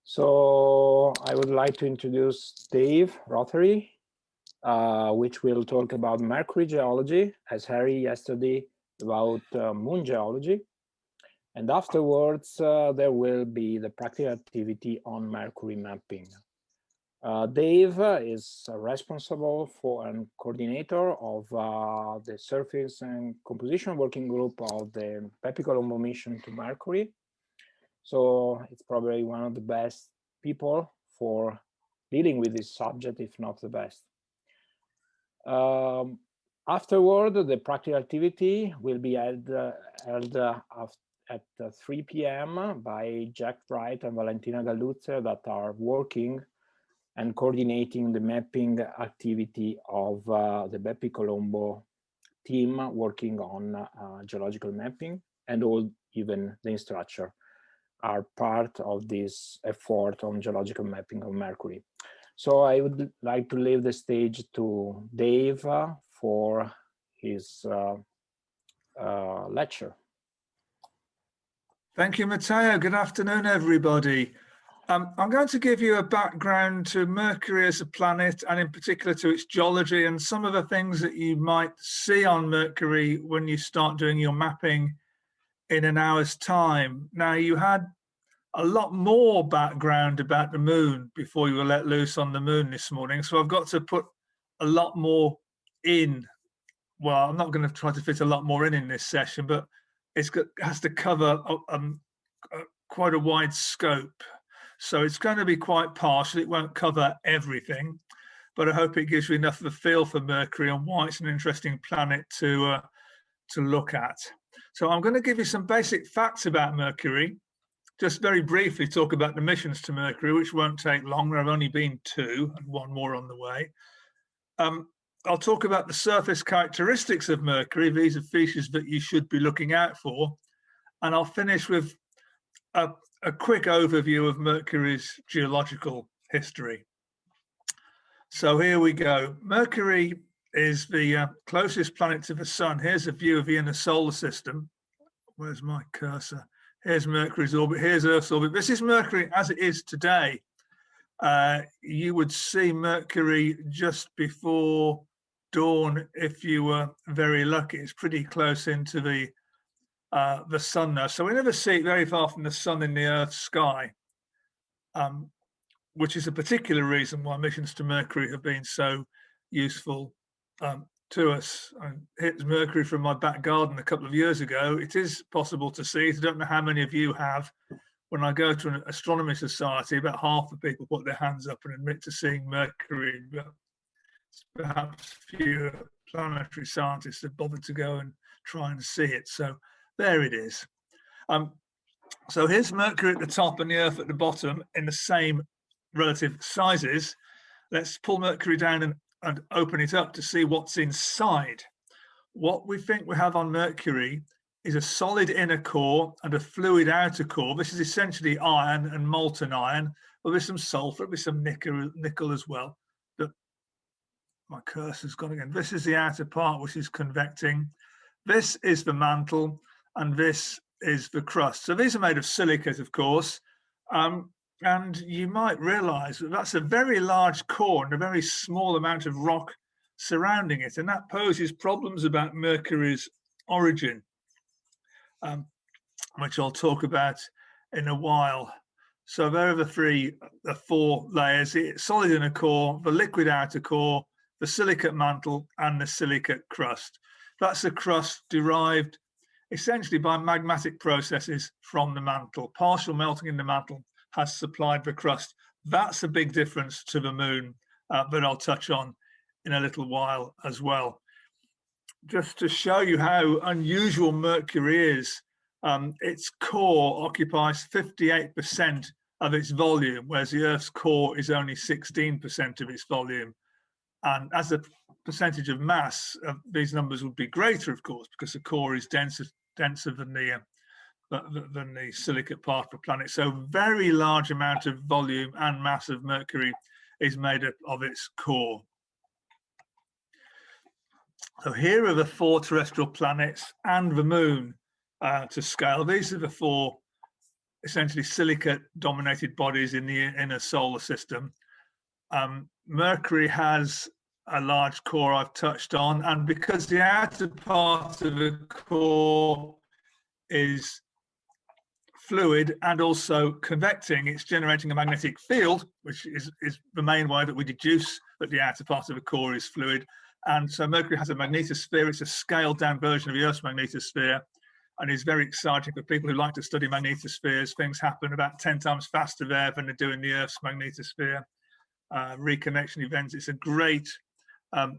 So I would like to introduce Dave Rothery, which will talk about Mercury geology, as Harry yesterday about moon geology. And afterwards, there will be the practical activity on Mercury mapping. Dave is responsible for and coordinator of the surface and composition working group of the Bepi-Colombo mission to Mercury. So it's probably one of the best people for dealing with this subject, if not the best. Afterward, the practical activity will be held at 3 p.m. by Jack Wright and Valentina Galluzzo, that are working and coordinating the mapping activity of the Bepi-Colombo team working on geological mapping, and all, even the instructor, are part of this effort on geological mapping of Mercury. So I would like to leave the stage to Dave for his lecture. Thank you, Matteo. Good afternoon, everybody. I'm going to give you a background to Mercury as a planet, and in particular to its geology and some of the things that you might see on Mercury when you start doing your mapping in an hour's time. Now, you had a lot more background about the moon before you were let loose on the moon this morning, so I've got to put a lot more in. Well, I'm not going to try to fit a lot more in this session, but it has to cover quite a wide scope. So it's going to be quite partial. It won't cover everything, but I hope it gives you enough of a feel for Mercury and why it's an interesting planet to look at. So I'm going to give you some basic facts about Mercury. Just very briefly talk about the missions to Mercury, which won't take long. There have only been 2 and 1 more on the way. I'll talk about the surface characteristics of Mercury. These are features that you should be looking out for. And I'll finish with a quick overview of Mercury's geological history. So here we go. Mercury is the closest planet to the sun. Here's a view of the inner solar system. Where's my cursor? Here's Mercury's orbit. Here's Earth's orbit. This is Mercury as it is today. You would see Mercury just before dawn if you were very lucky. It's pretty close into the sun now. So we never see it very far from the sun in the Earth's sky, which is a particular reason why missions to Mercury have been so useful to us. I hit Mercury from my back garden a couple of years ago. It is possible to see it. I don't know how many of you have. When I go to an astronomy society, about half the people put their hands up and admit to seeing Mercury, but perhaps fewer planetary scientists have bothered to go and try and see it. So there it is. So here's Mercury at the top and the Earth at the bottom in the same relative sizes. Let's pull Mercury down and open it up to see what's inside. What we think we have on Mercury is a solid inner core and a fluid outer core. This is essentially iron and molten iron. There'll be some sulfur, there'll be some nickel as well. But my cursor's gone again. This is the outer part, which is convecting. This is the mantle, and this is the crust. So these are made of silicate, of course. And you might realize that that's a very large core and a very small amount of rock surrounding it. And that poses problems about Mercury's origin, which I'll talk about in a while. So there are the 4 layers: the solid inner core, the liquid outer core, the silicate mantle, and the silicate crust. That's a crust derived essentially by magmatic processes from the mantle. Partial melting in the mantle has supplied the crust. That's a big difference to the moon that I'll touch on in a little while as well. Just to show you how unusual Mercury is, its core occupies 58% of its volume, whereas the Earth's core is only 16% of its volume. And as a percentage of mass, these numbers would be greater, of course, because the core is denser than the silicate part of the planet. So very large amount of volume and mass of Mercury is made up of its core. So here are the 4 terrestrial planets and the moon to scale. These are the 4 essentially silicate-dominated bodies in the inner solar system. Mercury has a large core I've touched on, and because the outer part of the core is fluid and also convecting, it's generating a magnetic field, which is the main way that we deduce that the outer part of the core is fluid. And so Mercury has a magnetosphere. It's a scaled down version of the Earth's magnetosphere, and is very exciting for people who like to study magnetospheres. Things happen about 10 times faster there than they do in the Earth's magnetosphere. Reconnection events. It's a great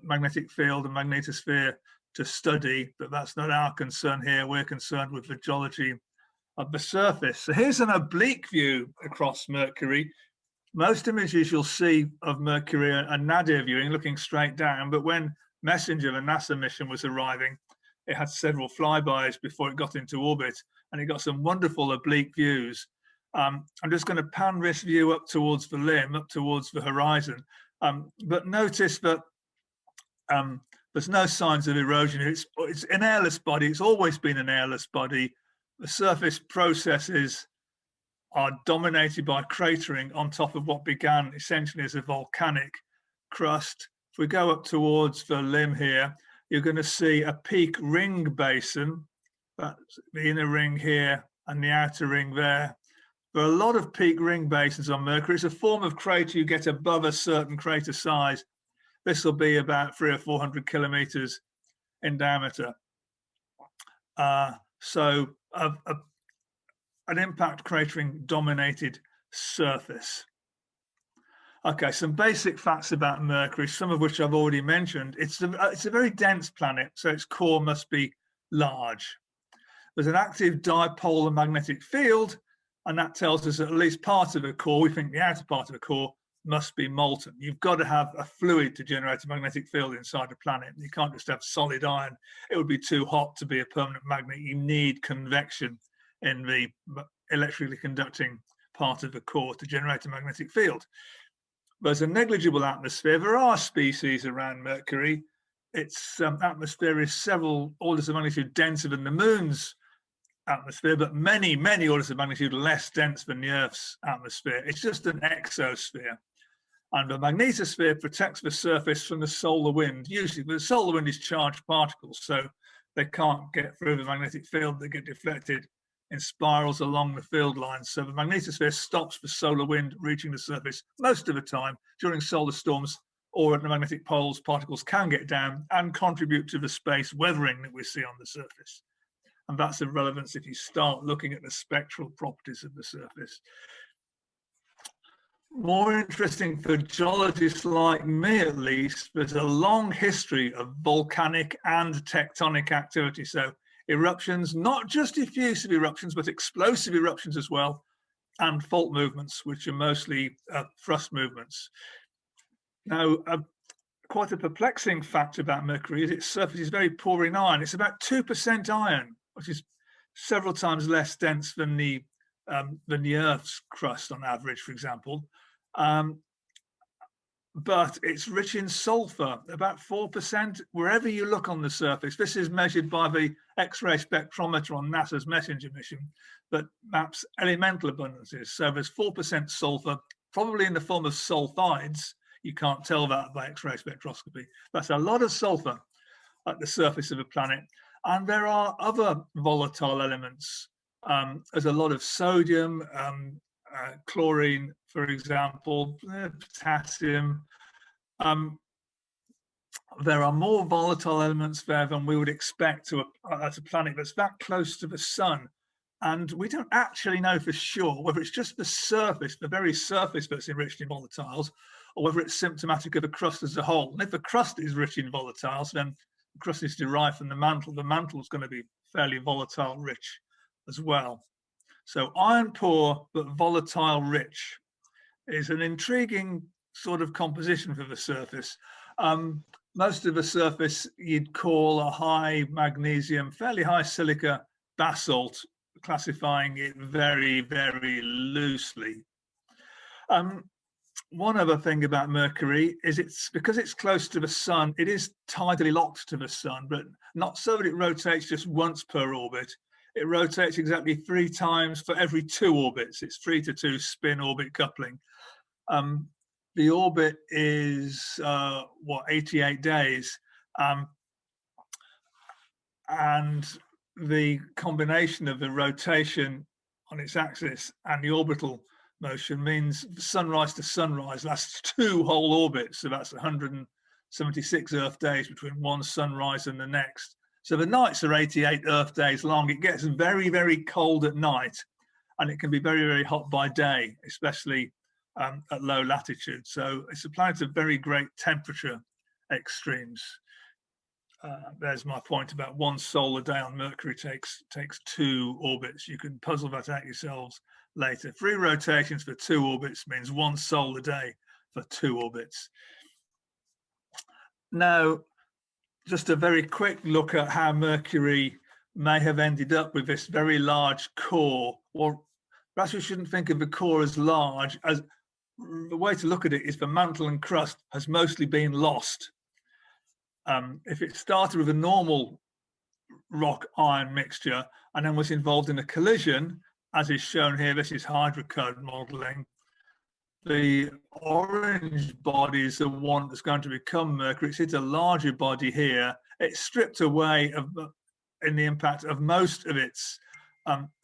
magnetic field and magnetosphere to study, but that's not our concern here. We're concerned with the geology of the surface. So here's an oblique view across Mercury. Most images you'll see of Mercury are nadir viewing, looking straight down, but when Messenger, the NASA mission, was arriving, it had several flybys before it got into orbit, and it got some wonderful oblique views. I'm just going to pan this view up towards the limb, up towards the horizon, but notice that there's no signs of erosion. It's an airless body. It's always been an airless body. The surface processes are dominated by cratering on top of what began essentially as a volcanic crust. If we go up towards the limb here, you're going to see a peak ring basin. That's the inner ring here and the outer ring there. There are a lot of peak ring basins on Mercury. It's a form of crater you get above a certain crater size. This will be about 300 or 400 kilometers in diameter. So an impact cratering dominated surface. Okay, some basic facts about Mercury, some of which I've already mentioned. It's a very dense planet, so its core must be large. There's an active dipolar magnetic field, and that tells us that at least part of the core, we think the outer part of the core, must be molten. You've got to have a fluid to generate a magnetic field inside a planet. You can't just have solid iron. It would be too hot to be a permanent magnet. You need convection in the electrically conducting part of the core to generate a magnetic field. There's a negligible atmosphere. There are species around Mercury. Its atmosphere is several orders of magnitude denser than the moon's atmosphere, but many, many orders of magnitude less dense than the Earth's atmosphere. It's just an exosphere. And the magnetosphere protects the surface from the solar wind. Usually the solar wind is charged particles, so they can't get through the magnetic field. They get deflected in spirals along the field lines. So the magnetosphere stops the solar wind reaching the surface most of the time. During solar storms or at the magnetic poles, particles can get down and contribute to the space weathering that we see on the surface. And that's of relevance if you start looking at the spectral properties of the surface. More interesting for geologists like me, at least, there's a long history of volcanic and tectonic activity. So eruptions, not just effusive eruptions, but explosive eruptions as well, and fault movements, which are mostly thrust movements. Now, quite a perplexing fact about Mercury is its surface is very poor in iron. It's about 2% iron, which is several times less dense than the Earth's crust on average, for example. But it's rich in sulfur, about 4%, wherever you look on the surface. This is measured by the X-ray spectrometer on NASA's Messenger mission that maps elemental abundances. So there's 4% sulfur, probably in the form of sulfides. You can't tell that by X-ray spectroscopy. That's a lot of sulfur at the surface of a planet. And there are other volatile elements. There's a lot of sodium, chlorine, for example, potassium. There are more volatile elements there than we would expect at a planet that's that close to the sun. And we don't actually know for sure whether it's just the surface, the very surface that's enriched in volatiles, or whether it's symptomatic of the crust as a whole. And if the crust is rich in volatiles, then the crust is derived from the mantle. The mantle is going to be fairly volatile rich as well. So iron poor but volatile rich is an intriguing sort of composition for the surface. Most of the surface you'd call a high magnesium, fairly high silica basalt, classifying it very, very loosely. One other thing about Mercury is because it's close to the sun, it is tidally locked to the sun, but not so that it rotates just once per orbit. It rotates exactly 3 times for every 2 orbits. It's 3 to 2 spin orbit coupling. The orbit is 88 days, and the combination of the rotation on its axis and the orbital motion means sunrise to sunrise lasts 2 whole orbits. So that's 176 Earth days between one sunrise and the next. So the nights are 88 Earth days long. It gets very, very cold at night, and it can be very, very hot by day, especially at low latitude. So it's a planet of very great temperature extremes. There's my point about 1 solar day on Mercury takes 2 orbits. You can puzzle that out yourselves later. 3 rotations for 2 orbits means 1 solar day for 2 orbits. Now, just a very quick look at how Mercury may have ended up with this very large core. Well, perhaps we shouldn't think of the core as large. As the way to look at it is the mantle and crust has mostly been lost. If it started with a normal rock-iron mixture and then was involved in a collision, as is shown here, this is hydrocode modeling, the orange body is the one that's going to become Mercury. It's a larger body here. It's stripped away in the impact of most of its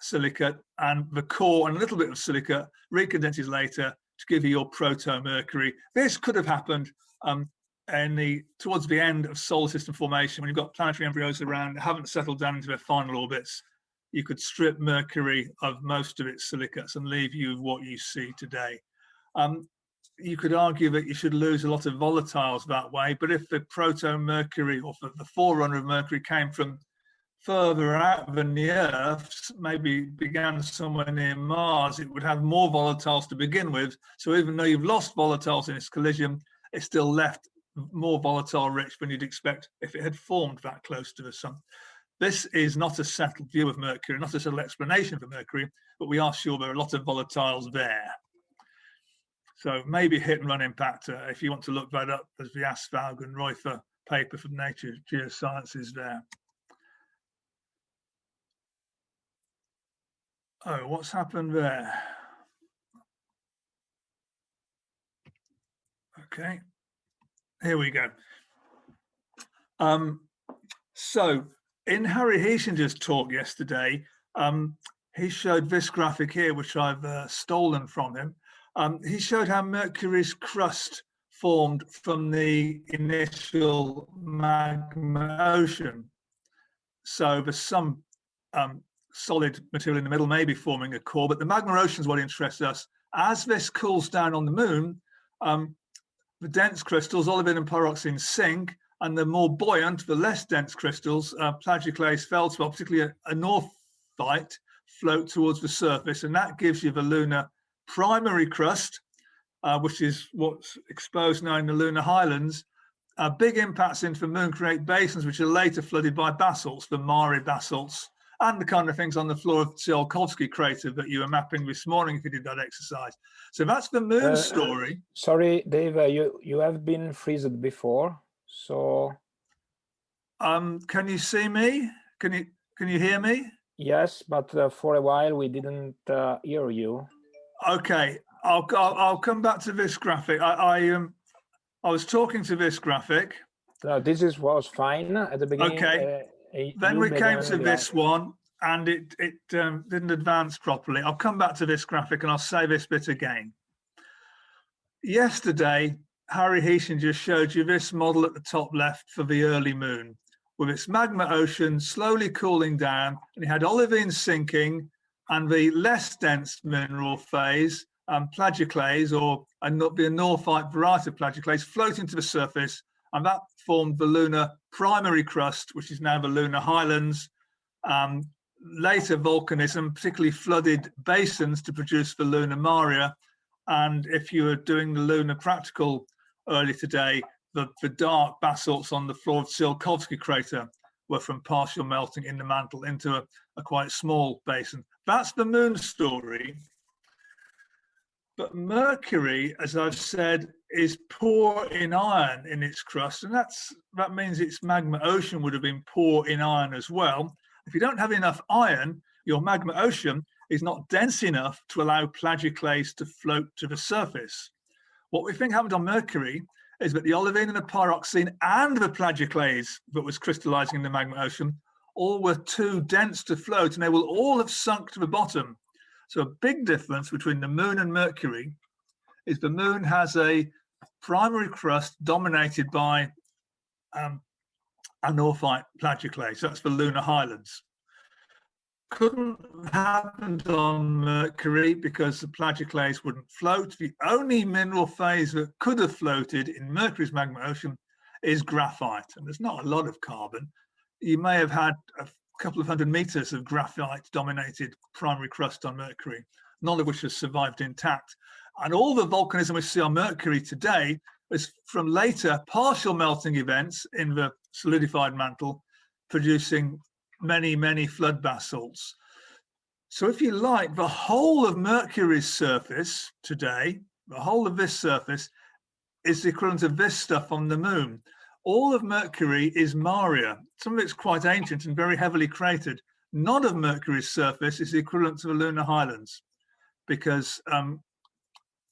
silicate, and the core and a little bit of silicate recondenses later to give you your proto-Mercury. This could have happened towards the end of solar system formation, when you've got planetary embryos around that haven't settled down into their final orbits. You could strip Mercury of most of its silicates and leave you with what you see today. You could argue that you should lose a lot of volatiles that way, but if the proto-Mercury or the forerunner of Mercury came from further out than the Earth, maybe began somewhere near Mars, it would have more volatiles to begin with. So even though you've lost volatiles in its collision, it's still left more volatile rich than you'd expect if it had formed that close to the sun. This is not a settled view of Mercury, not a settled explanation for Mercury, but we are sure there are a lot of volatiles there. So maybe hit and run impact. If you want to look that up, there's the Asfaug and Rothery paper from Nature Geosciences there. Oh, what's happened there? Okay, here we go. So in Harry Heesinger's talk yesterday, he showed this graphic here, which I've stolen from him. He showed how Mercury's crust formed from the initial magma ocean. So there's some solid material in the middle, maybe forming a core, but the magma ocean is what interests us. As this cools down on the moon, the dense crystals, olivine and pyroxene, sink, and the more buoyant, the less dense crystals, plagioclase, feldspar, particularly a northite, float towards the surface, and that gives you the lunar primary crust, which is what's exposed now in the lunar highlands. Big impacts into the moon create basins which are later flooded by basalts, the Mare basalts, and the kind of things on the floor of Tsiolkovsky crater that you were mapping this morning if you did that exercise. So that's the moon story. Sorry, Dave, you have been freezed before, so... Can you see me? Can you hear me? Yes, but for a while we didn't hear you. Okay, I'll come back to this graphic. I was talking to this graphic. This was fine at the beginning. Okay. Then we came to this one, and it didn't advance properly. I'll come back to this graphic, and I'll say this bit again. Yesterday, Harry Heesinger showed you this model at the top left for the early moon, with its magma ocean slowly cooling down, and it had olivine sinking, and the less dense mineral phase, plagioclase, or the northite variety of plagioclase, floating to the surface, and that formed the lunar primary crust, which is now the lunar highlands. Later volcanism, particularly flooded basins to produce the lunar maria. And if you were doing the lunar practical earlier today, the dark basalts on the floor of Tsiolkovsky crater were from partial melting in the mantle into a quite small basin. That's the moon story. But Mercury, as I've said, is poor in iron in its crust, and that means its magma ocean would have been poor in iron as well. If you don't have enough iron, your magma ocean is not dense enough to allow plagioclase to float to the surface. What we think happened on Mercury is that the olivine and the pyroxene and the plagioclase that was crystallizing in the magma ocean all were too dense to float, and they will all have sunk to the bottom. So a big difference between the moon and Mercury is the moon has a primary crust dominated by anorthite plagioclase. That's the lunar highlands. Couldn't have happened on Mercury because the plagioclase wouldn't float. The only mineral phase that could have floated in Mercury's magma ocean is graphite, and there's not a lot of carbon. You may have had a couple of 100 meters of graphite dominated primary crust on Mercury, none of which has survived intact. And all the volcanism we see on Mercury today is from later partial melting events in the solidified mantle, producing many, many flood basalts. So if you like, the whole of Mercury's surface today, the whole of this surface is the equivalent of this stuff on the moon. All of Mercury is Maria. Some of it's quite ancient and very heavily cratered. None of Mercury's surface is the equivalent to the lunar highlands, because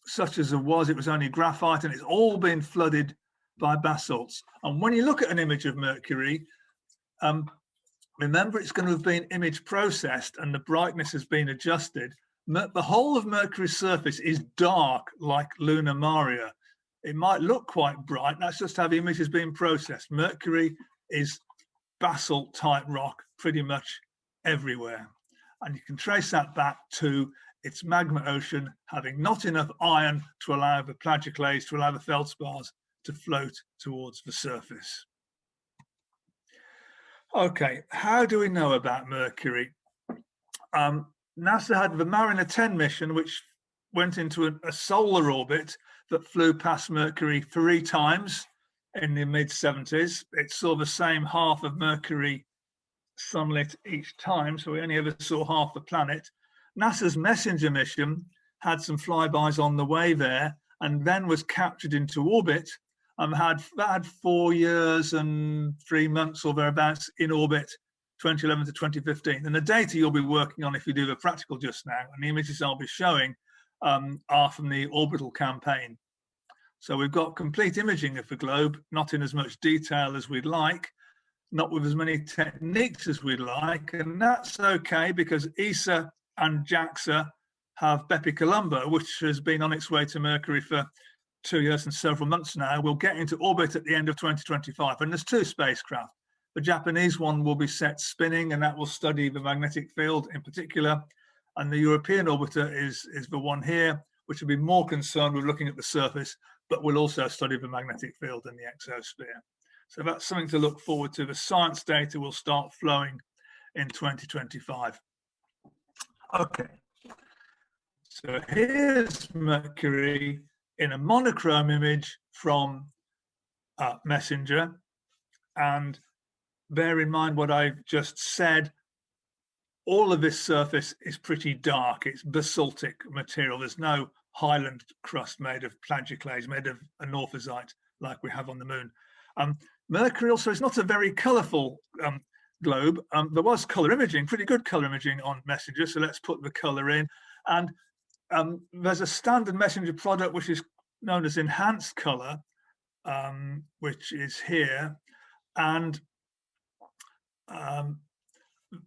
such as it was only graphite, and it's all been flooded by basalts. And when you look at an image of Mercury, remember it's going to have been image processed and the brightness has been adjusted. The whole of Mercury's surface is dark like lunar Maria. It might look quite bright, that's just how the image has been processed. Mercury is basalt type rock pretty much everywhere. And you can trace that back to its magma ocean having not enough iron to allow the plagioclase, to allow the feldspars to float towards the surface. Okay, how do we know about Mercury? NASA had the Mariner 10 mission, which went into a solar orbit that flew past Mercury 3 times in the mid-70s. It saw the same half of Mercury sunlit each time, so we only ever saw half the planet. NASA's Messenger mission had some flybys on the way there and then was captured into orbit and had 4 years and 3 months or thereabouts in orbit, 2011 to 2015. And the data you'll be working on if you do the practical just now, and the images I'll be showing are from the orbital campaign. So we've got complete imaging of the globe, not in as much detail as we'd like, not with as many techniques as we'd like, and that's okay because ESA and JAXA have Bepi Colombo, which has been on its way to Mercury for 2 years and several months now. We'll get into orbit at the end of 2025, and there's 2 spacecraft. The Japanese one will be set spinning, and that will study the magnetic field in particular, and the European orbiter is the one here, which will be more concerned with looking at the surface, but will also study the magnetic field in the exosphere. So that's something to look forward to. The science data will start flowing in 2025. Okay, so here's Mercury in a monochrome image from Messenger. And bear in mind what I've just said, all of this surface is pretty dark. It's basaltic material. There's no highland crust made of plagioclase, made of anorthosite like we have on the moon. Mercury also is not a very colourful globe. There was colour imaging, pretty good colour imaging on Messenger, so let's put the colour in. And there's a standard Messenger product which is known as enhanced colour, which is here. And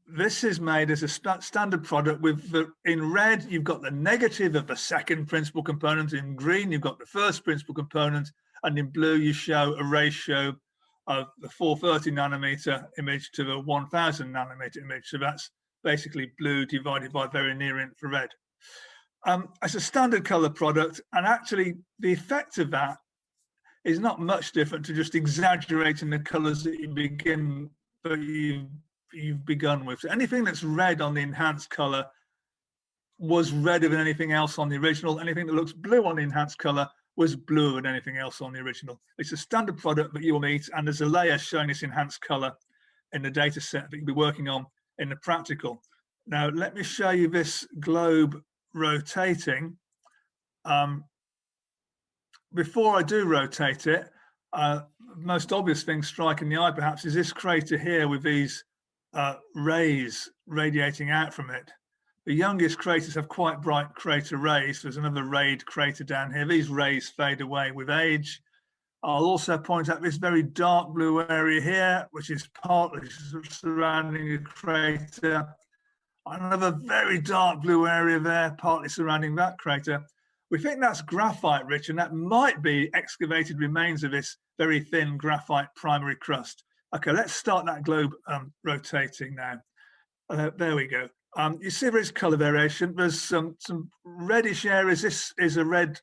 this is made as a standard product with in red, you've got the negative of the second principal component. In green, you've got the first principal component. And in blue, you show a ratio of the 430 nanometer image to the 1000 nanometer image. So that's basically blue divided by very near infrared. It's a standard color product. And actually, the effect of that is not much different to just exaggerating the colors that you've begun with. So anything that's red on the enhanced color was redder than anything else on the original. Anything that looks blue on the enhanced color was bluer than anything else on the original. It's a standard product that you will meet, and there's a layer showing this enhanced color in the data set that you'll be working on in the practical. Now, let me show you this globe rotating. Before I do rotate it, most obvious thing striking the eye perhaps is this crater here with these rays radiating out from it. The youngest craters have quite bright crater rays. There's another rayed crater down here. These rays fade away with age. I'll also point out this very dark blue area here, which is partly surrounding a crater. Another very dark blue area there, partly surrounding that crater. We think that's graphite rich, and that might be excavated remains of this very thin graphite primary crust. Okay, let's start that globe rotating now. There we go. You see there is color variation. There's some reddish areas. This is a red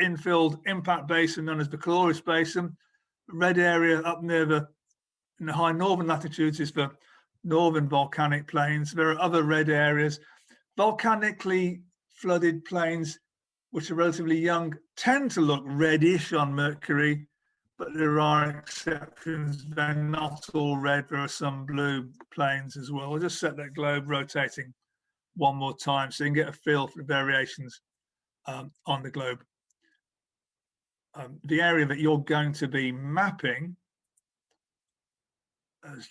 infilled impact basin known as the Chloris Basin. Red area up near in the high northern latitudes is the northern volcanic plains. There are other red areas. Volcanically flooded plains, which are relatively young, tend to look reddish on Mercury, but there are exceptions. They're not all red. There are some blue plains as well. I'll just set that globe rotating one more time so you can get a feel for the variations on the globe. The area that you're going to be mapping is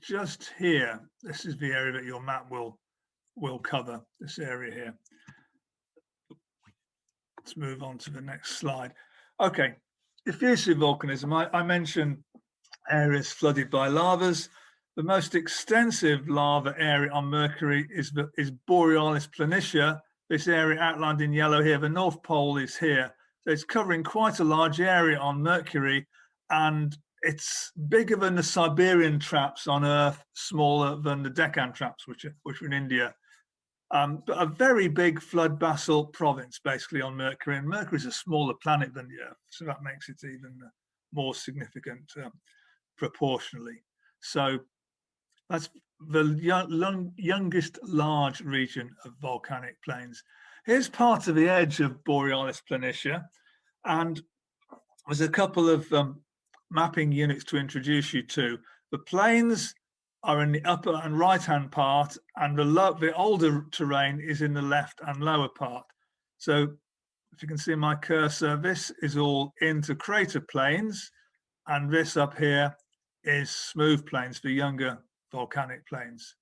just here. This is the area that your map will cover, this area here. Let's move on to the next slide. Okay, diffusive volcanism. I mentioned areas flooded by lavas. The most extensive lava area on Mercury is Borealis Planitia. This area outlined in yellow here, the North Pole is here. So it's covering quite a large area on Mercury, and it's bigger than the Siberian traps on Earth, smaller than the Deccan traps, which are in India. But a very big flood basalt province basically on Mercury, and Mercury is a smaller planet than the Earth, so that makes it even more significant proportionally. So that's the youngest large region of volcanic plains. Here's part of the edge of Borealis Planitia, and there's a couple of mapping units to introduce you to. The plains are in the upper and right-hand part, and the older terrain is in the left and lower part. So if you can see my cursor, this is all into crater plains, and this up here is smooth plains, the younger volcanic plains.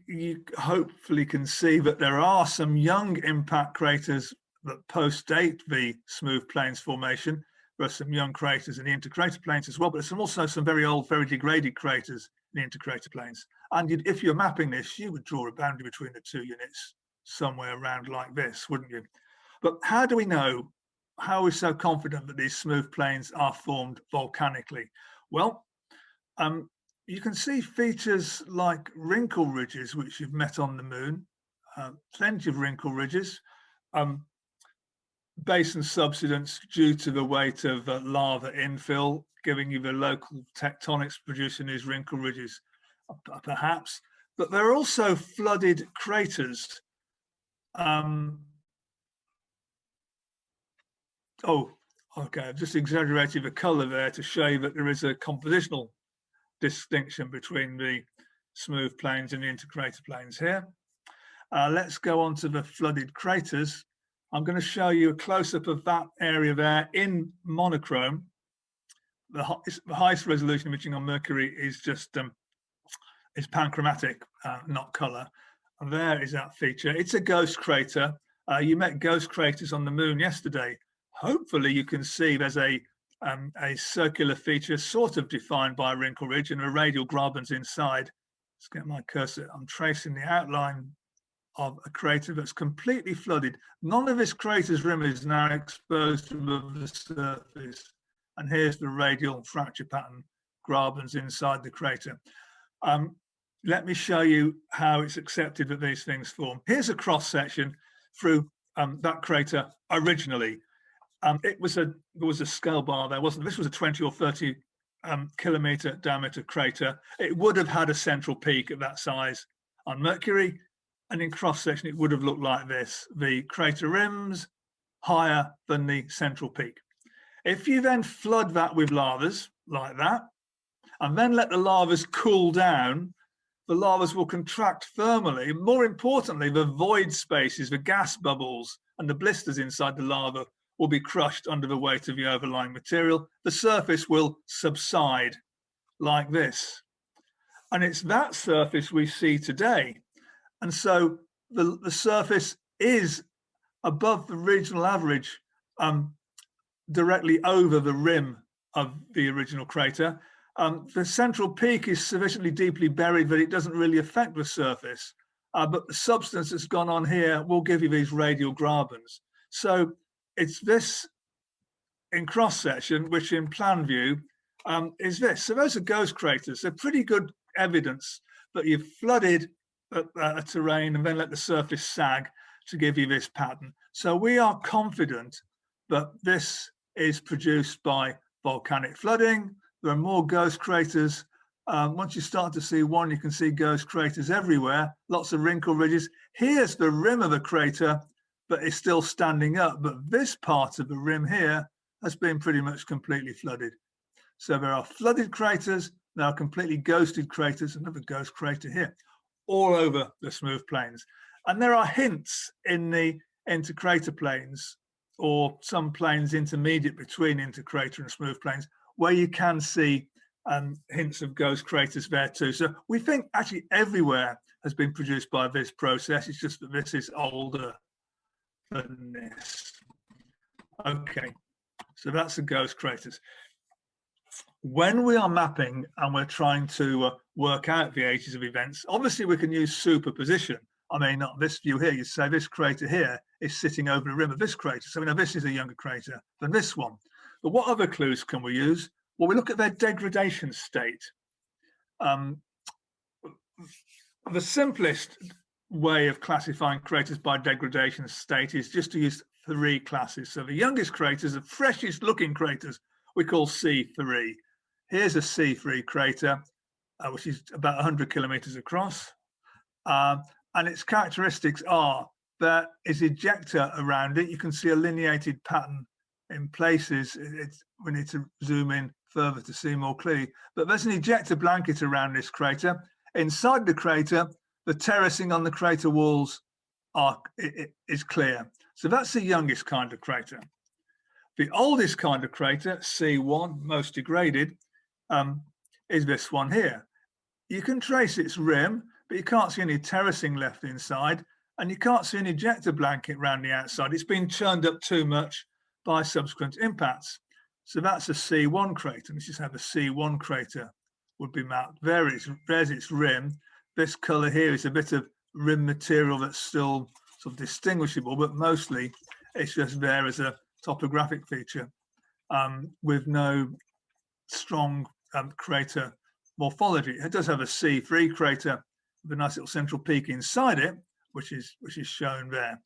You hopefully can see that there are some young impact craters that post-date the smooth plains formation. There are some young craters in the intercrater plains as well, but there's also some very old, very degraded craters in the intercrater plains. And if you're mapping this, you would draw a boundary between the two units somewhere around like this, wouldn't you? But how do we know? How are we so confident that these smooth plains are formed volcanically? Well, you can see features like wrinkle ridges, which you've met on the moon, plenty of wrinkle ridges, basin subsidence due to the weight of lava infill, giving you the local tectonics producing these wrinkle ridges, perhaps. But there are also flooded craters. Oh, okay, I've just exaggerated the color there to show you that there is a compositional distinction between the smooth plains and the intercrater plains here. Let's go on to the flooded craters. I'm going to show you a close-up of that area there in monochrome. The highest resolution imaging on Mercury is just is panchromatic, not color. And there is that feature. It's a ghost crater. You met ghost craters on the moon yesterday. Hopefully you can see there's a circular feature sort of defined by a wrinkle ridge and a radial grabens inside. Let's get my cursor. I'm tracing the outline of a crater that's completely flooded. None of this crater's rim is now exposed above the surface. And here's the radial fracture pattern grabens inside the crater. Let me show you how it's accepted that these things form. Here's a cross section through that crater originally. There was a scale bar there, wasn't there? This was a 20 or 30 kilometer diameter crater. It would have had a central peak of that size on Mercury, and in cross section it would have looked like this. The crater rims higher than the central peak. If you then flood that with lavas like that, and then let the lavas cool down, the lavas will contract thermally. More importantly, the void spaces, the gas bubbles and the blisters inside the lava will be crushed under the weight of the overlying material. The surface will subside like this. And it's that surface we see today. And so the surface is above the regional average, directly over the rim of the original crater. The central peak is sufficiently deeply buried that it doesn't really affect the surface, but the substance that's gone on here will give you these radial grabens. So it's this in cross section, which in plan view is this. So those are ghost craters. They're pretty good evidence that you've flooded a terrain and then let the surface sag to give you this pattern. So we are confident that this is produced by volcanic flooding. There are more ghost craters. Once you start to see one, you can see ghost craters everywhere, lots of wrinkle ridges. Here's the rim of the crater, but it's still standing up. But this part of the rim here has been pretty much completely flooded. So there are flooded craters, there are completely ghosted craters, another ghost crater here, all over the smooth plains. And there are hints in the intercrater plains, or some plains intermediate between intercrater and smooth plains, where you can see hints of ghost craters there too. So we think actually everywhere has been produced by this process. It's just that this is older than this. Okay, so that's the ghost craters. When we are mapping and we're trying to work out the ages of events, obviously we can use superposition. I mean, not this view here, you say this crater here is sitting over the rim of this crater. So we know this is a younger crater than this one. But what other clues can we use? Well, we look at their degradation state. The simplest way of classifying craters by degradation state is just to use 3 classes. So the youngest craters, the freshest looking craters, we call C3. Here's a C3 crater, which is about 100 kilometers across. And its characteristics are there is ejecta around it. You can see a lineated pattern in places. We need to zoom in further to see more clearly. But there's an ejecta blanket around this crater. Inside the crater, the terracing on the crater walls is clear. So that's the youngest kind of crater. The oldest kind of crater, C1, most degraded, is this one here. You can trace its rim, but you can't see any terracing left inside, and you can't see an ejecta blanket around the outside. It's been churned up too much by subsequent impacts. So that's a C1 crater. This is how the C1 crater would be mapped. There's its rim. This color here is a bit of rim material that's still sort of distinguishable, but mostly it's just there as a topographic feature with no strong crater morphology. It does have a C3 crater with a nice little central peak inside it, which is shown there.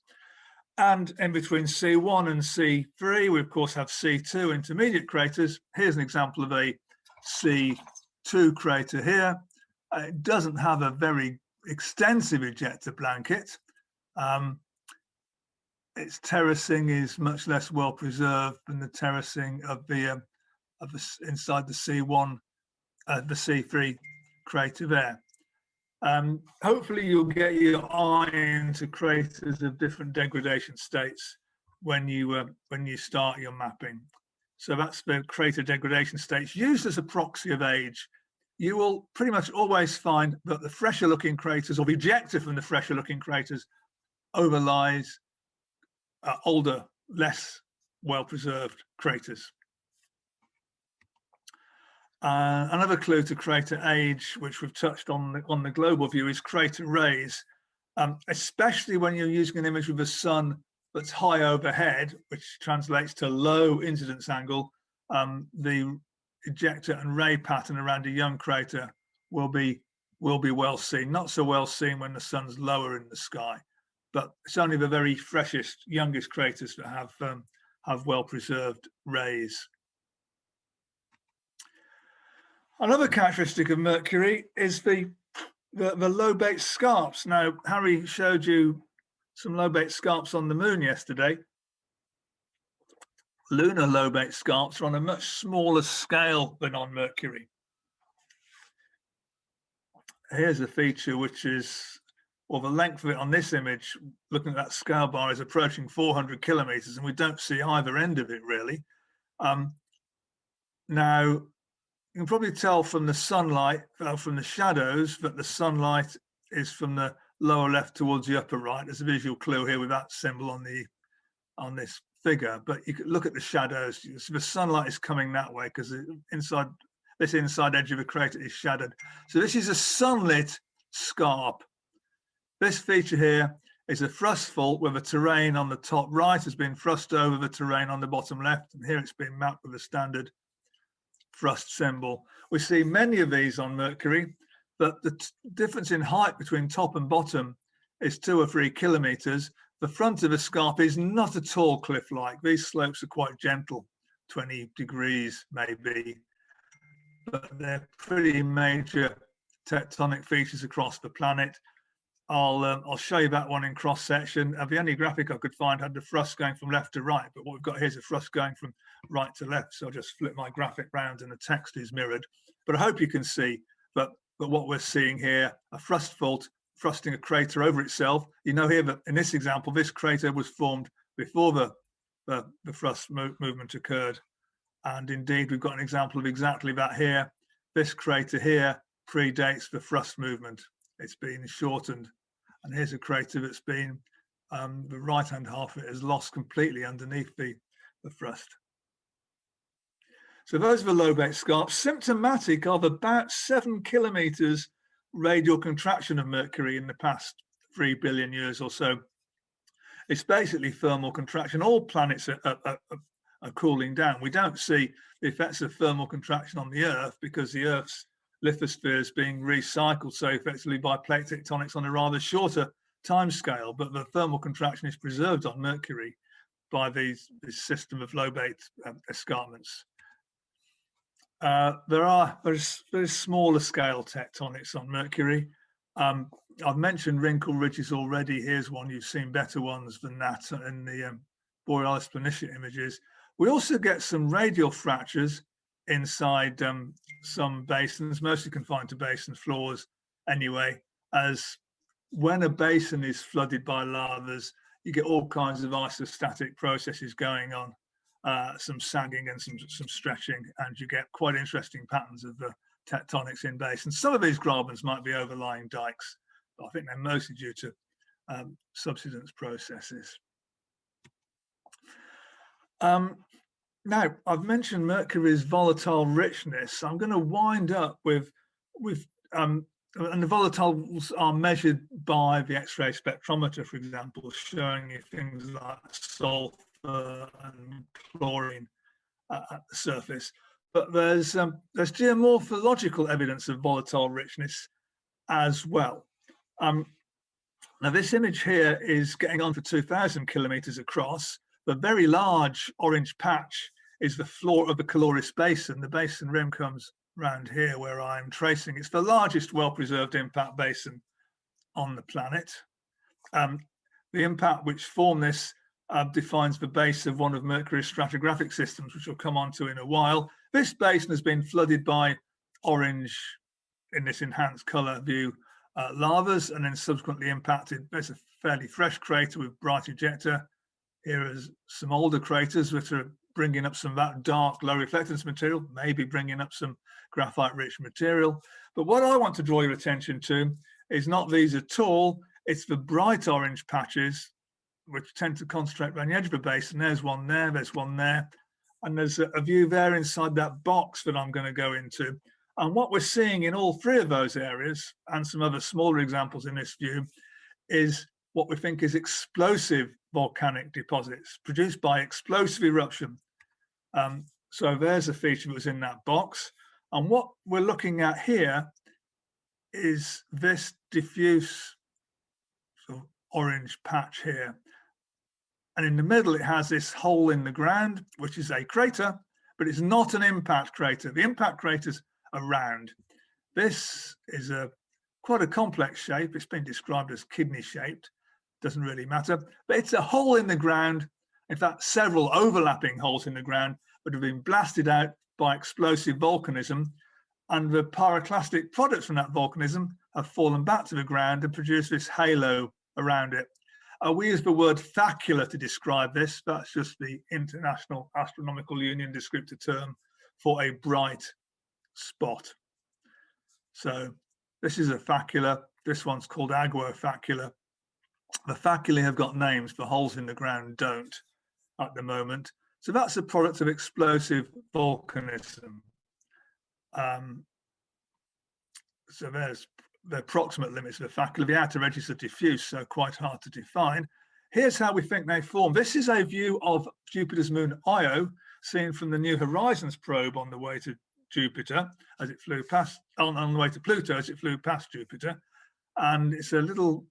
And in between C1 and C3, we of course have C2 intermediate craters. Here's an example of a C2 crater here. It doesn't have a very extensive ejecta blanket. Its terracing is much less well preserved than the terracing of the inside the C1, the C3 crater there. Hopefully you'll get your eye into craters of different degradation states when you start your mapping. So that's the crater degradation states used as a proxy of age. You will pretty much always find that the fresher looking craters, or the ejecta from the fresher looking craters, overlies older, less well-preserved craters. Another clue to crater age, which we've touched on the global view, is crater rays, especially when you're using an image with a sun that's high overhead, which translates to low incidence angle. The ejecta and ray pattern around a young crater will be well seen. Not so well seen when the sun's lower in the sky, but it's only the very freshest, youngest craters that have well-preserved rays. Another characteristic of Mercury is the lobate scarps. Now, Harry showed you some lobate scarps on the moon yesterday. Lunar lobate scarps are on a much smaller scale than on Mercury. Here's a feature which is or the length of it on this image, looking at that scale bar, is approaching 400 kilometers, and we don't see either end of it really. Now, you can probably tell from the sunlight, from the shadows, that the sunlight is from the lower left towards the upper right. There's a visual clue here with that symbol on this figure, but you can look at the shadows. So the sunlight is coming that way because this inside edge of the crater is shadowed. So this is a sunlit scarp. This feature here is a thrust fault where the terrain on the top right has been thrust over the terrain on the bottom left, and here it's been mapped with a standard thrust symbol. We see many of these on Mercury, but the difference in height between top and bottom is 2 or 3 kilometers. The front of a scarp is not at all cliff-like. These slopes are quite gentle, 20 degrees maybe, but they're pretty major tectonic features across the planet. I'll show you that one in cross section. The only graphic I could find had the thrust going from left to right, but what we've got here is a thrust going from right to left. So I'll just flip my graphic round and the text is mirrored. But I hope you can see that what we're seeing here, a thrust fault thrusting a crater over itself. You know here that in this example, this crater was formed before the thrust movement occurred. And indeed, we've got an example of exactly that here. This crater here predates the thrust movement. It's been shortened, and here's a crater that's been the right-hand half of it is lost completely underneath the thrust. So those are the lobate scarps, symptomatic of about 7 kilometers radial contraction of Mercury in the past 3 billion years or so. It's basically thermal contraction. All planets are cooling down. We don't see the effects of thermal contraction on the Earth because the Earth's lithosphere is being recycled so effectively by plate tectonics on a rather shorter time scale, but the thermal contraction is preserved on Mercury by this system of lobate escarpments. There's smaller scale tectonics on Mercury. I've mentioned wrinkle ridges already. Here's one. You've seen better ones than that in the Borealis planitia images. We also get some radial fractures inside some basins, mostly confined to basin floors anyway, as when a basin is flooded by lavas, you get all kinds of isostatic processes going on, some sagging and some stretching, and you get quite interesting patterns of the tectonics in basins. Some of these grabens might be overlying dikes, but I think they're mostly due to subsidence processes. Now, I've mentioned Mercury's volatile richness. I'm going to wind up with and the volatiles are measured by the X-ray spectrometer, for example, showing you things like sulfur and chlorine at the surface. But there's geomorphological evidence of volatile richness as well. Now, this image here is getting on for 2,000 kilometers across. The very large orange patch is the floor of the Caloris Basin. The basin rim comes around here where I'm tracing. It's the largest well-preserved impact basin on the planet. The impact which formed this defines the base of one of Mercury's stratigraphic systems, which we'll come on to in a while. This basin has been flooded by orange, in this enhanced color view, lavas, and then subsequently impacted. There's a fairly fresh crater with bright ejecta. Here is some older craters which are bringing up some of that dark, low reflectance material, maybe bringing up some graphite-rich material. But what I want to draw your attention to is not these at all. It's the bright orange patches, which tend to concentrate around the edge of the basin. There's one there, there's one there. And there's a view there inside that box that I'm going to go into. And what we're seeing in all three of those areas, and some other smaller examples in this view, is what we think is explosive volcanic deposits produced by explosive eruption. So there's a feature that was in that box. And what we're looking at here is this diffuse sort of orange patch here. And in the middle, it has this hole in the ground, which is a crater, but it's not an impact crater. The impact craters are round. This is quite a complex shape. It's been described as kidney-shaped. Doesn't really matter, but it's a hole in the ground. In fact, several overlapping holes in the ground that have been blasted out by explosive volcanism. and the pyroclastic products from that volcanism have fallen back to the ground and produced this halo around it. We use the word facula to describe this. That's just the International Astronomical Union descriptor term for a bright spot. So this is a facula. This one's called aguofacula. The faculae have got names, the holes in the ground don't at the moment. So that's a product of explosive volcanism. So there's the approximate limits of the facula. The outer edges are diffuse, so quite hard to define. Here's how we think they form. This is a view of Jupiter's moon Io, seen from the New Horizons probe on the way to Jupiter as it flew past, on the way to Pluto as it flew past Jupiter. And it's a little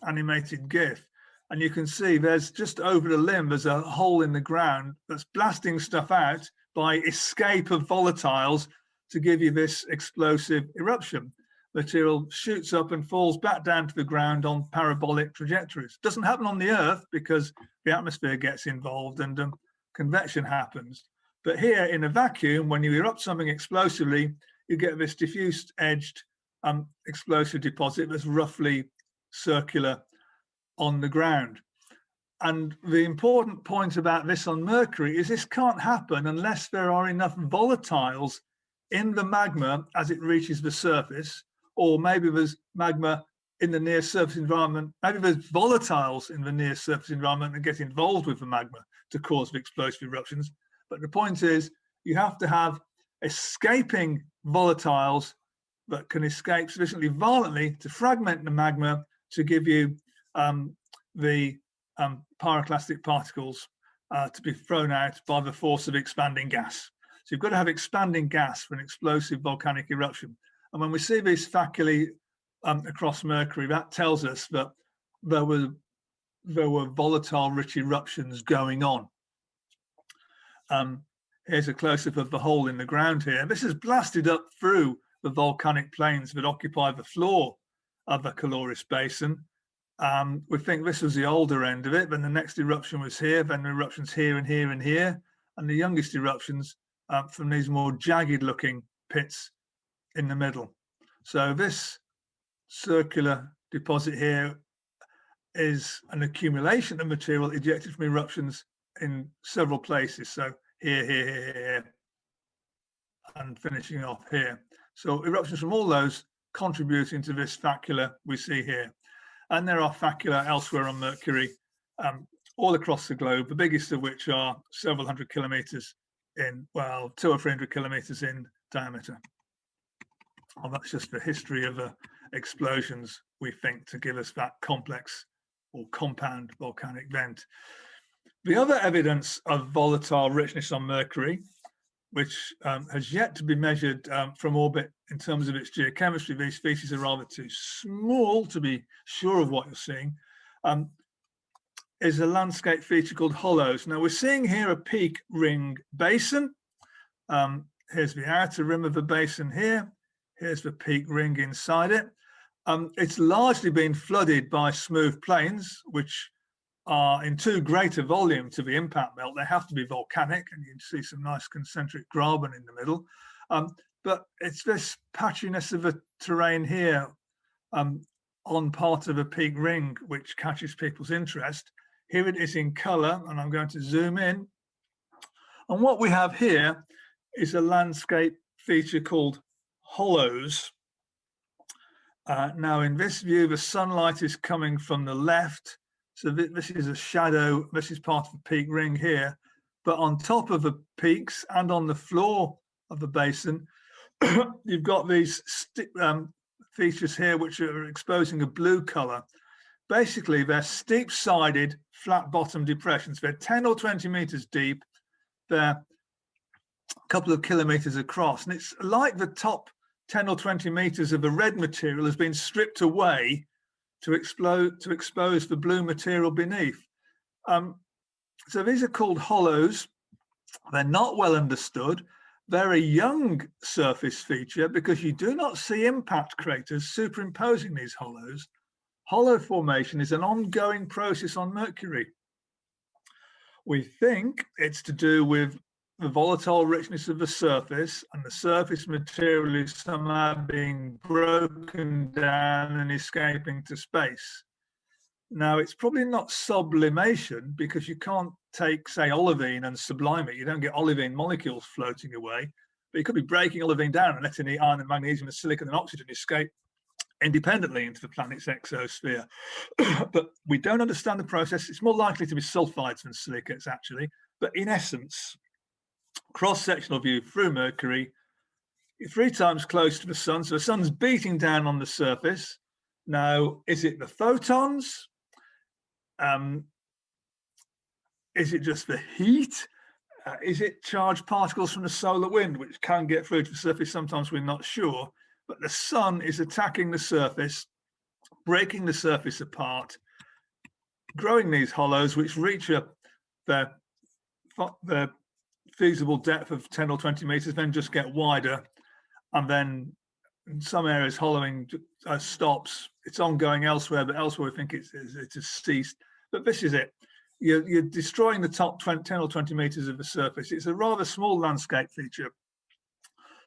animated GIF. And you can see there's just over the limb, there's a hole in the ground that's blasting stuff out by escape of volatiles to give you this explosive eruption. Material shoots up and falls back down to the ground on parabolic trajectories. Doesn't happen on the Earth because the atmosphere gets involved and convection happens. But here in a vacuum, when you erupt something explosively, you get this diffuse edged explosive deposit that's roughly circular on the ground. And the important point about this on Mercury is this can't happen unless there are enough volatiles in the magma as it reaches the surface, or maybe there's magma in the near surface environment, maybe there's volatiles in the near surface environment that get involved with the magma to cause the explosive eruptions. But the point is, you have to have escaping volatiles that can escape sufficiently violently to fragment the magma to give you the pyroclastic particles to be thrown out by the force of expanding gas. So you've got to have expanding gas for an explosive volcanic eruption. And when we see these faculae across Mercury, that tells us that there were volatile-rich eruptions going on. Here's a close-up of the hole in the ground here. This is blasted up through the volcanic plains that occupy the floor of the Caloris Basin. We think this was the older end of it, then the next eruption was here, then the eruptions here and here and here, and the youngest eruptions from these more jagged-looking pits in the middle. So this circular deposit here is an accumulation of material ejected from eruptions in several places. So here, and finishing off here. So eruptions from all those contributing to this facula we see here. And there are facula elsewhere on Mercury, all across the globe, the biggest of which are several hundred kilometers in, well, 200 or 300 kilometers in diameter. Well, that's just the history of explosions, we think, to give us that complex or compound volcanic vent. The other evidence of volatile richness on Mercury, which has yet to be measured from orbit in terms of its geochemistry, these species are rather too small to be sure of what you're seeing, is a landscape feature called hollows. Now we're seeing here a peak ring basin. Here's the outer rim of the basin here. Here's the peak ring inside it. It's largely been flooded by smooth plains, which are in too great a volume to be impact melt. They have to be volcanic, and you can see some nice concentric graben in the middle. But it's this patchiness of the terrain here on part of a peak ring which catches people's interest. Here it is in color, and I'm going to zoom in. And what we have here is a landscape feature called hollows. Now in this view, the sunlight is coming from the left. So this is a shadow, this is part of the peak ring here. But on top of the peaks and on the floor of the basin, you've got these features here which are exposing a blue color. Basically, they're steep-sided, flat-bottom depressions. They're 10 or 20 meters deep. They're a couple of kilometers across. And it's like the top 10 or 20 meters of the red material has been stripped away to expose the blue material beneath. So these are called hollows. They're not well understood. They're a young surface feature because you do not see impact craters superimposing these hollows. Hollow formation is an ongoing process on Mercury. We think it's to do with the volatile richness of the surface, and the surface material is somehow being broken down and escaping to space. Now, it's probably not sublimation, because you can't take, say, olivine and sublime it. You don't get olivine molecules floating away, but you could be breaking olivine down and letting the iron and magnesium and silicon and oxygen escape independently into the planet's exosphere. But we don't understand the process. It's more likely to be sulfides than silicates, actually. But in essence, cross-sectional view through Mercury, you're 3 times close to the sun. So the sun's beating down on the surface. Now, is it the photons? Is it just the heat? Is it charged particles from the solar wind, which can get through to the surface? Sometimes we're not sure. But the sun is attacking the surface, breaking the surface apart, growing these hollows, which reach the feasible depth of 10 or 20 meters, then just get wider. And then in some areas, hollowing stops. It's ongoing elsewhere, but elsewhere we think it has ceased. But this is it. You're destroying the top 10 or 20 meters of the surface. It's a rather small landscape feature.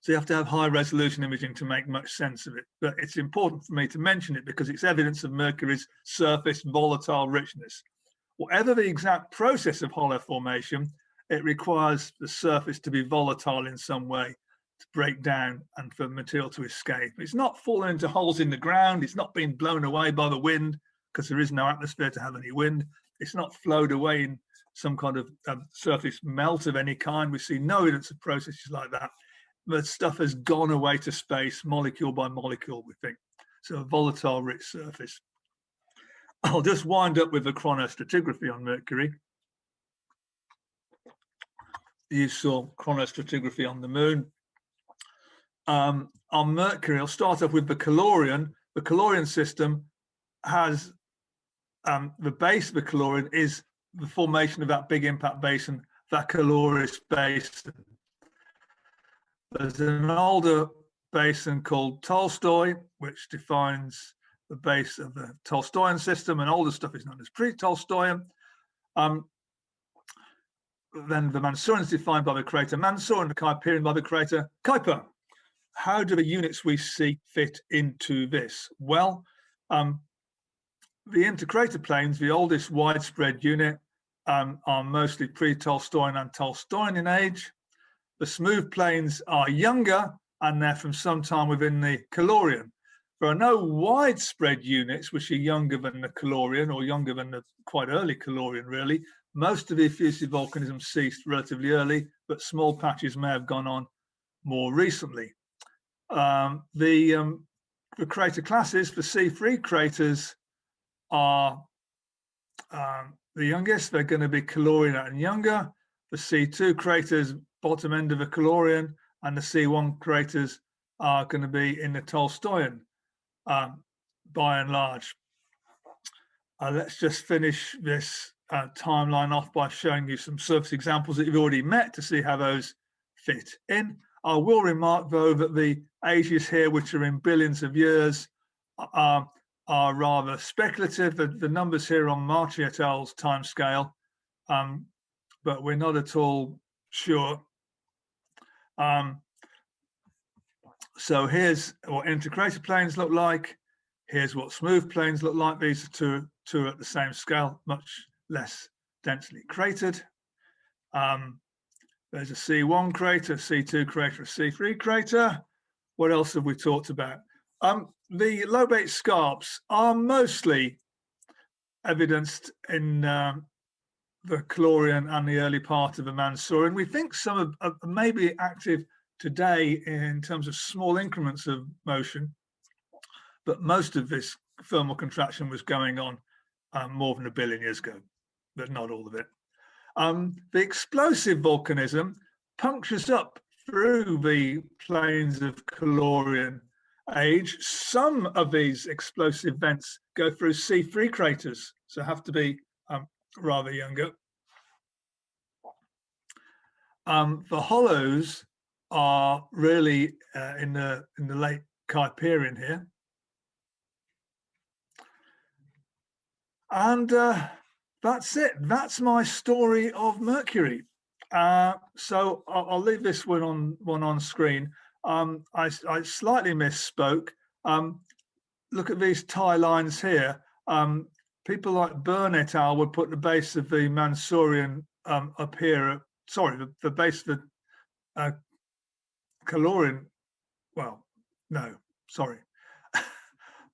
So you have to have high resolution imaging to make much sense of it. But it's important for me to mention it because it's evidence of Mercury's surface volatile richness. Whatever the exact process of hollow formation, it requires the surface to be volatile in some way to break down and for material to escape. It's not falling into holes in the ground. It's not being blown away by the wind because there is no atmosphere to have any wind. It's not flowed away in some kind of surface melt of any kind. We see no evidence of processes like that. The stuff has gone away to space, molecule by molecule, we think. So a volatile, rich surface. I'll just wind up with the chronostratigraphy on Mercury. You saw chronostratigraphy on the moon. On Mercury, I'll start off with the Calorian. The Calorian system has the base of the Calorian is the formation of that big impact basin, that Caloris basin. There's an older basin called Tolstoy, which defines the base of the Tolstoyan system, and older stuff is known as pre-Tolstoyan. Then the Mansourian is defined by the crater Mansour and the Kuiperian by the crater Kuiper. How do the units we see fit into this? Well, the intercrater planes, the oldest widespread unit, are mostly pre-Tolstoyan and Tolstoyan in age. The smooth planes are younger, and they're from some time within the Calorian. There are no widespread units which are younger than the Calorian or younger than the quite early Calorian, really. Most of the effusive volcanism ceased relatively early, but small patches may have gone on more recently. The crater classes, the C3 craters are the youngest. They're going to be Calorian and younger. The C2 craters, bottom end of the Calorian, and the C1 craters are going to be in the Tolstoyan, by and large. Let's just finish this timeline off by showing you some surface examples that you've already met to see how those fit in. I will remark, though, that the ages here, which are in billions of years, are rather speculative. The numbers here on Marchi et al.'s timescale, but we're not at all sure. So here's what intercrater planes look like. Here's what smooth planes look like. These are two at the same scale, much less densely cratered. There's a C1 crater, a C2 crater, a C3 crater. What else have we talked about? The lobate scarps are mostly evidenced in the Calorian and the early part of the Mansourian. We think some are maybe active today in terms of small increments of motion, but most of this thermal contraction was going on more than 1 billion years ago, but not all of it. The explosive volcanism punctures up through the plains of Calorian age. Some of these explosive vents go through C3 craters, so have to be rather younger. The hollows are really in the late Kuiperian here. And that's it. That's my story of Mercury. So I'll leave this one on screen. I slightly misspoke. Look at these tie lines here. People like Byrne et al. Would put the base of the Mansourian up here. Sorry, the base of the Calorian. Well, no, sorry.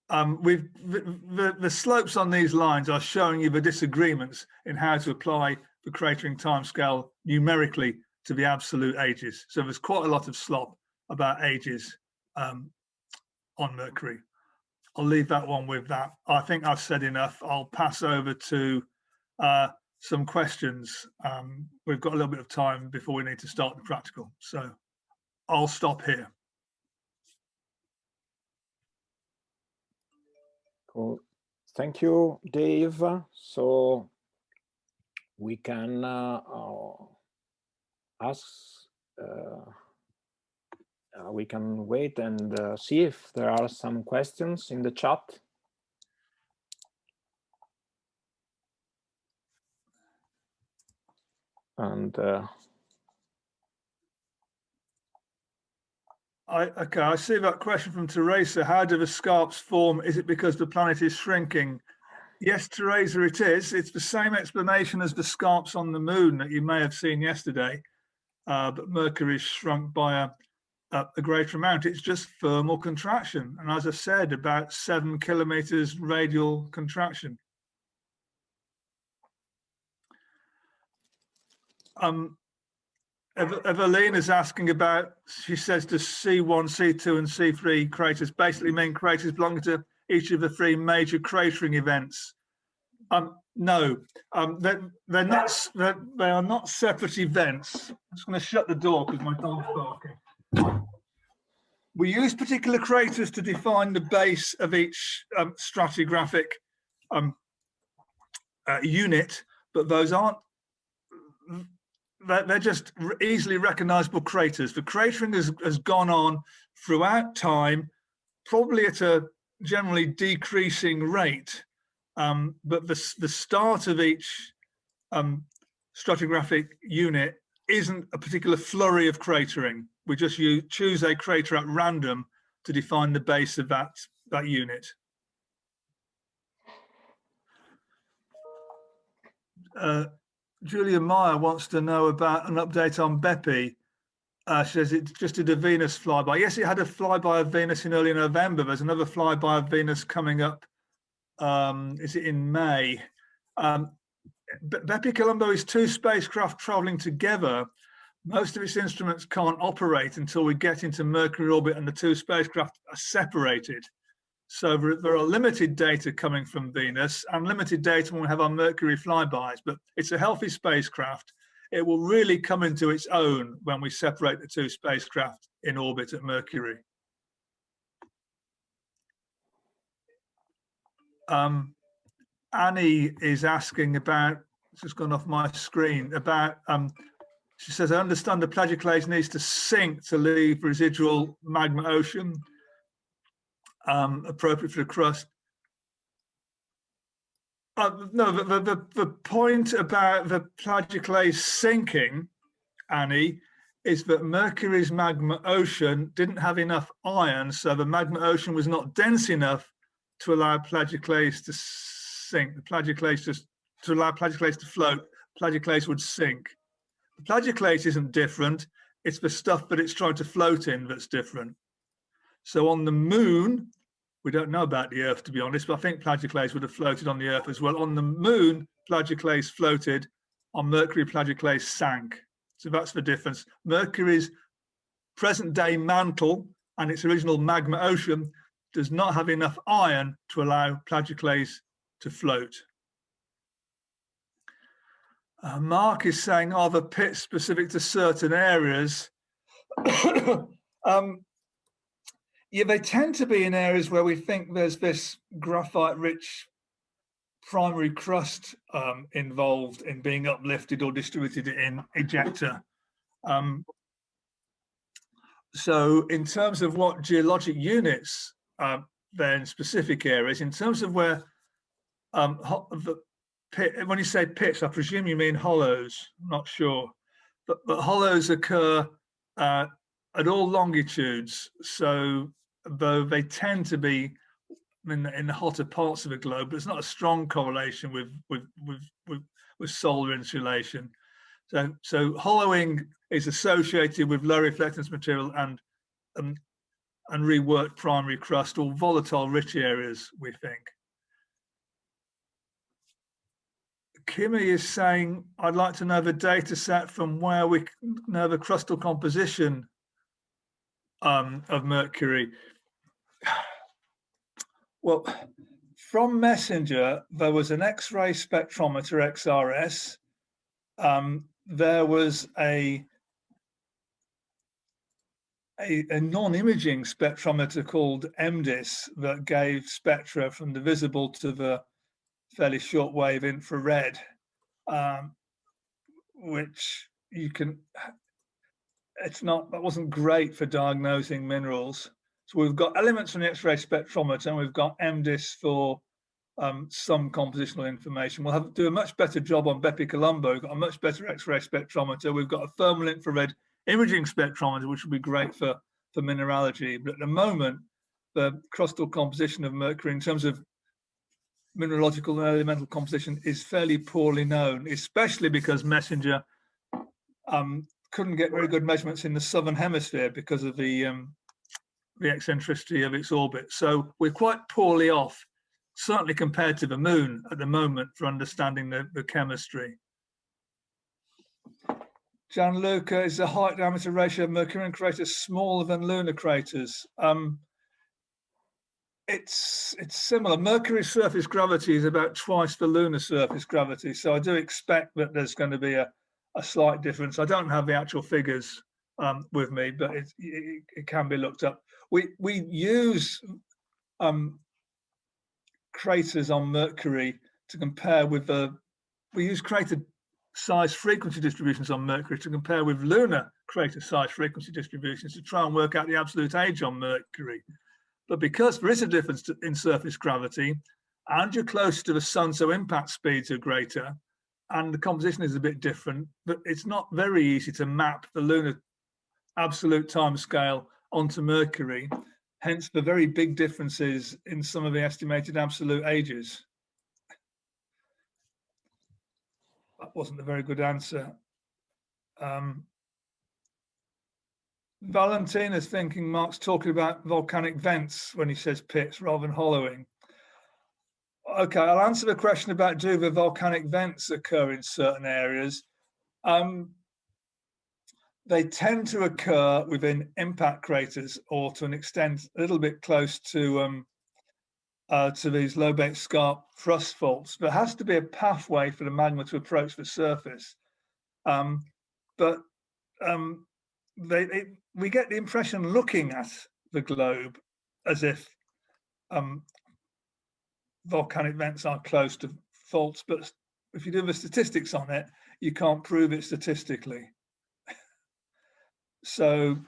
The slopes on these lines are showing you the disagreements in how to apply the cratering timescale numerically to the absolute ages. So there's quite a lot of slop about ages on Mercury. I'll leave that one with that. I think I've said enough. I'll pass over to some questions. We've got a little bit of time before we need to start the practical. So I'll stop here. Cool. Thank you, Dave. So we can ask, we can wait and see if there are some questions in the chat. And okay, I see that question from Teresa. How do the scarps form? Is it because the planet is shrinking? Yes, Teresa, it is. It's the same explanation as the scarps on the moon that you may have seen yesterday, but Mercury is shrunk by a greater amount. It's just thermal contraction. And as I said, about 7 kilometers radial contraction. Evelyn is asking about, she says, does C1, C2 and C3 craters basically mean craters belonging to each of the 3 major cratering events? No, they're not. They are not separate events. I'm just going to shut the door because my dog's barking. We use particular craters to define the base of each stratigraphic unit, but those aren't. They're just easily recognizable craters. The cratering has gone on throughout time, probably at a generally decreasing rate. But the start of each stratigraphic unit isn't a particular flurry of cratering. We just choose a crater at random to define the base of that unit. Julia Meyer wants to know about an update on Bepi. She says it just did a Venus flyby. Yes, it had a flyby of Venus in early November. There's another flyby of Venus coming up. Is it in May? Bepi Colombo is 2 spacecraft traveling together. Most of its instruments can't operate until we get into Mercury orbit and the 2 spacecraft are separated. So there are limited data coming from Venus and limited data when we have our Mercury flybys, but it's a healthy spacecraft. It will really come into its own when we separate the 2 spacecraft in orbit at Mercury. Annie is asking about, it's just gone off my screen, about, she says, I understand the plagioclase needs to sink to leave residual magma ocean appropriate for the crust. No, the point about the plagioclase sinking, Annie, is that Mercury's magma ocean didn't have enough iron, so the magma ocean was not dense enough to allow plagioclase to sink. The plagioclase to allow plagioclase to float, plagioclase would sink. The plagioclase isn't different, it's the stuff that it's trying to float in that's different. So on the moon, we don't know about the Earth, to be honest, but I think plagioclase would have floated on the Earth as well. On the moon, plagioclase floated. On Mercury, plagioclase sank. So that's the difference. Mercury's present-day mantle and its original magma ocean does not have enough iron to allow plagioclase to float. Mark is saying, are the pits specific to certain areas? Yeah, they tend to be in areas where we think there's this graphite-rich primary crust involved in being uplifted or distributed in ejecta. So in terms of what geologic units they're in specific areas, in terms of where the pit, when you say pits, I presume you mean hollows, I'm not sure. but hollows occur at all longitudes. So though they tend to be in the hotter parts of the globe, but it's not a strong correlation with solar insulation. So hollowing is associated with low reflectance material and reworked primary crust or volatile rich areas, we think. Kimmy is saying, I'd like to know the data set from where we know the crustal composition of Mercury. Well, from Messenger, there was an X-ray spectrometer, XRS. There was a non-imaging spectrometer called MDIS that gave spectra from the visible to the fairly shortwave infrared, which that wasn't great for diagnosing minerals. So we've got elements from the X-ray spectrometer, and we've got MDIS for some compositional information. We'll do a much better job on Bepi Colombo. We've got a much better X-ray spectrometer. We've got a thermal infrared imaging spectrometer, which will be great for mineralogy. But at the moment, the crustal composition of Mercury in terms of mineralogical and elemental composition is fairly poorly known, especially because Messenger couldn't get very good measurements in the southern hemisphere because of the eccentricity of its orbit. So we're quite poorly off, certainly compared to the moon at the moment, for understanding the chemistry. Gianluca, is the height diameter ratio of Mercurian craters smaller than lunar craters? It's similar. Mercury's surface gravity is about twice the lunar surface gravity, so I do expect that there's going to be a slight difference. I don't have the actual figures with me, but it can be looked up. We use craters on Mercury to compare with we use crater size frequency distributions on Mercury to compare with lunar crater size frequency distributions to try and work out the absolute age on Mercury. But because there is a difference in surface gravity, and you're close to the sun, so impact speeds are greater, and the composition is a bit different, but it's not very easy to map the lunar absolute time scale onto Mercury, hence the very big differences in some of the estimated absolute ages. That wasn't a very good answer. Valentina's thinking Mark's talking about volcanic vents when he says pits rather than hollowing. Okay, I'll answer the question about do the volcanic vents occur in certain areas. They tend to occur within impact craters, or to an extent a little bit close to these lobate scarp thrust faults. There has to be a pathway for the magma to approach the surface. We get the impression looking at the globe as if volcanic vents are close to faults, but if you do the statistics on it, you can't prove it statistically. So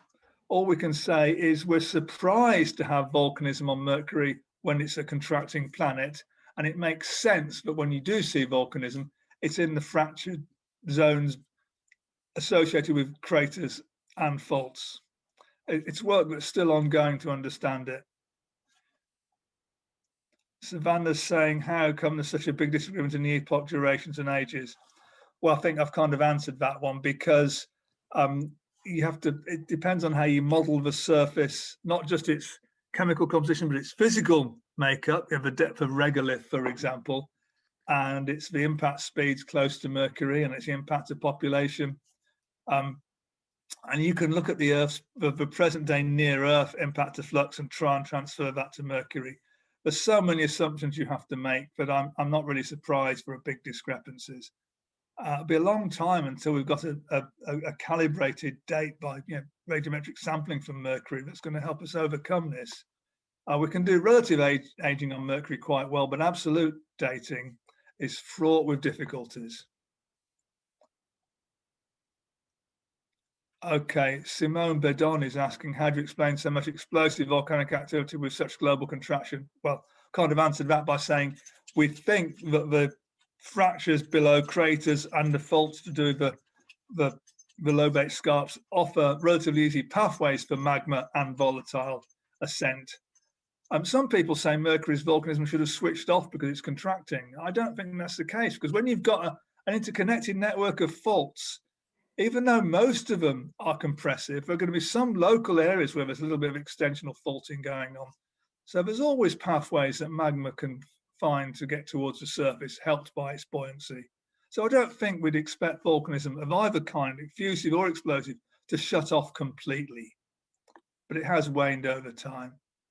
all we can say is we're surprised to have volcanism on Mercury when it's a contracting planet, and it makes sense that when you do see volcanism, it's in the fractured zones associated with craters and faults. It's work that's still ongoing to understand it. Savannah's saying, how come there's such a big disagreement in the epoch durations and ages? Well, I think I've kind of answered that one, because it depends on how you model the surface, not just its chemical composition, but its physical makeup. You have the depth of regolith, for example, and it's the impact speeds close to Mercury, and it's the impact of population. And you can look at the present day near Earth impact to flux and try and transfer that to Mercury. There's so many assumptions you have to make, but I'm not really surprised for big discrepancies. It'll be a long time until we've got a calibrated date by radiometric sampling from Mercury that's going to help us overcome this. We can do relative aging on Mercury quite well, but absolute dating is fraught with difficulties. Okay, Simone Bedon is asking, how do you explain so much explosive volcanic activity with such global contraction? Well, kind of answered that by saying we think that the fractures below craters and the faults to do the the lobate scarps offer relatively easy pathways for magma and volatile ascent. Some people say Mercury's volcanism should have switched off because it's contracting. I don't think that's the case, because when you've got an interconnected network of faults, even though most of them are compressive, there are going to be some local areas where there's a little bit of extensional faulting going on. So there's always pathways that magma can find to get towards the surface, helped by its buoyancy. So I don't think we'd expect volcanism of either kind, effusive or explosive, to shut off completely. But it has waned over time.